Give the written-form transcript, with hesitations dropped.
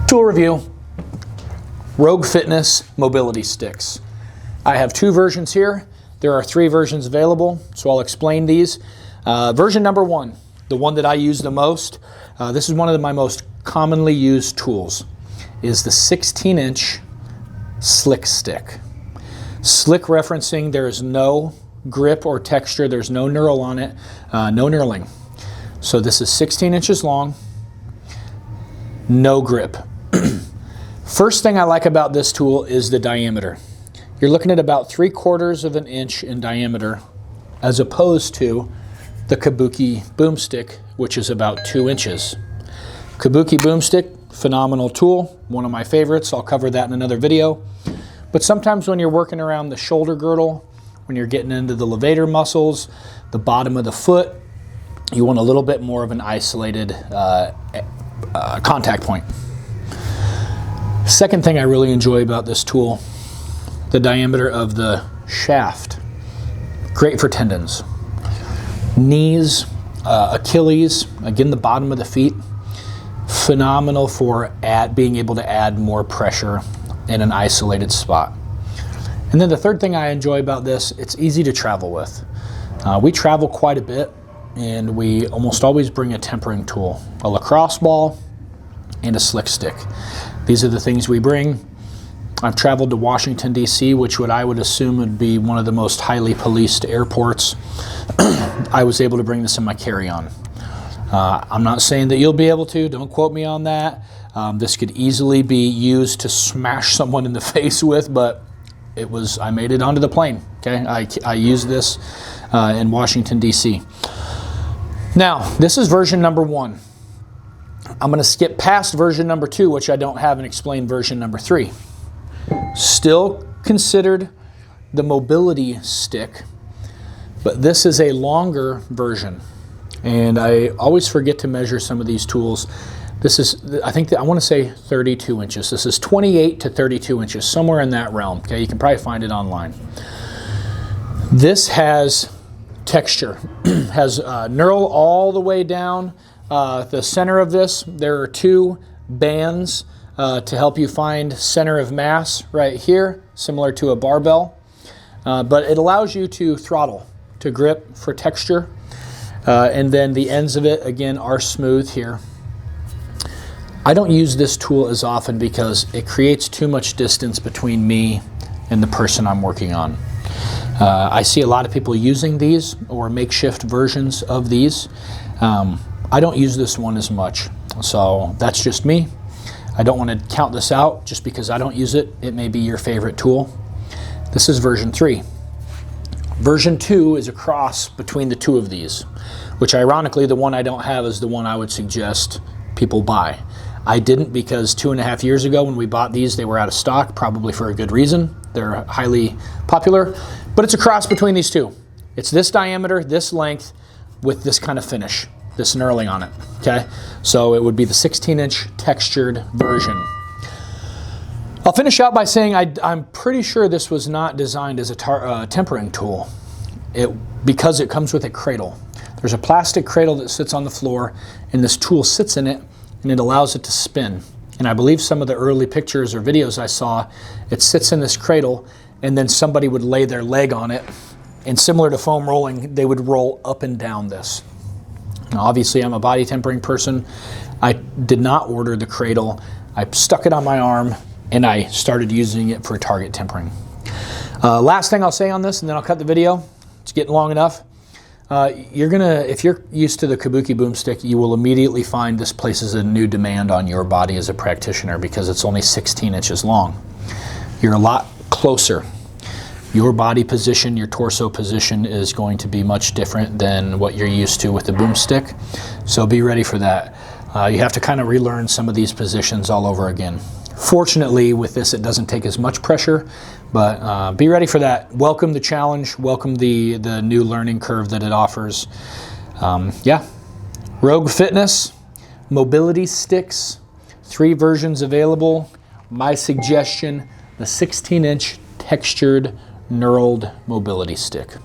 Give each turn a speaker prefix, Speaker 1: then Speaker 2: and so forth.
Speaker 1: Tool review, Rogue Fitness mobility sticks. I have two versions here. There are three versions available, so I'll explain these. Version number one, the one that I use the most, this is one of my most commonly used tools, is the 16-inch slick stick. Slick referencing there is no grip or texture, there's no knurl on it, no knurling. So this is 16 inches long, no grip. First thing I like about this tool is the diameter. You're looking at about 3/4 of an inch in diameter as opposed to the Kabuki boomstick, which is about 2 inches. Kabuki boomstick, phenomenal tool, one of my favorites. I'll cover that in another video. But sometimes when you're working around the shoulder girdle, when you're getting into the levator muscles, the bottom of the foot, you want a little bit more of an isolated contact point. Second thing I really enjoy about this tool, the diameter of the shaft. Great for tendons. Knees, Achilles, again the bottom of the feet, phenomenal for being able to add more pressure in an isolated spot. And then the third thing I enjoy about this, it's easy to travel with. We travel quite a bit and we almost always bring a tempering tool, a lacrosse ball and a slick stick. These are the things we bring. I've traveled to Washington, D.C., which I would assume would be one of the most highly policed airports. I was able to bring this in my carry-on. I'm not saying that you'll be able to, don't quote me on that. This could easily be used to smash someone in the face with, but I made it onto the plane, okay? I used this in Washington, D.C. Now, this is version number one. I'm going to skip past version number two, which I don't have, and explain version number three. Still considered the mobility stick, but this is a longer version. And I always forget to measure some of these tools. This is, I want to say 32 inches. This is 28 to 32 inches, somewhere in that realm. Okay, you can probably find it online. This has texture, has knurl all the way down the center of this. There are two bands to help you find center of mass right here, similar to a barbell. But it allows you to throttle, to grip for texture. And then the ends of it, again, are smooth here. I don't use this tool as often because it creates too much distance between me and the person I'm working on. I see a lot of people using these or makeshift versions of these. I don't use this one as much, so that's just me. I don't want to count this out just because I don't use it. It may be your favorite tool. This is version 3. Version 2 is a cross between the two of these, which ironically the one I don't have is the one I would suggest people buy. I didn't because 2.5 years ago when we bought these, they were out of stock, probably for a good reason. They're highly popular, but it's a cross between these two. It's this diameter, this length, with this kind of finish, this knurling on it, okay? So it would be the 16-inch textured version. I'll finish out by saying I'm pretty sure this was not designed as a tempering tool because it comes with a cradle. There's a plastic cradle that sits on the floor and this tool sits in it and it allows it to spin. And I believe some of the early pictures or videos I saw, it sits in this cradle and then somebody would lay their leg on it and similar to foam rolling, they would roll up and down this. Now, obviously I'm a body tempering person. I did not order the cradle. I stuck it on my arm and I started using it for target tempering. Last thing I'll say on this, and then I'll cut the video. It's getting long enough. If you're used to the Kabuki boomstick, you will immediately find this places a new demand on your body as a practitioner because it's only 16 inches long. You're a lot closer. Your body position, your torso position is going to be much different than what you're used to with the boomstick. So be ready for that. You have to kind of relearn some of these positions all over again. Fortunately, with this, it doesn't take as much pressure, but be ready for that. Welcome the challenge. Welcome the new learning curve that it offers. Yeah, Rogue Fitness, mobility sticks, 3 versions available. My suggestion, the 16-inch textured knurled mobility stick.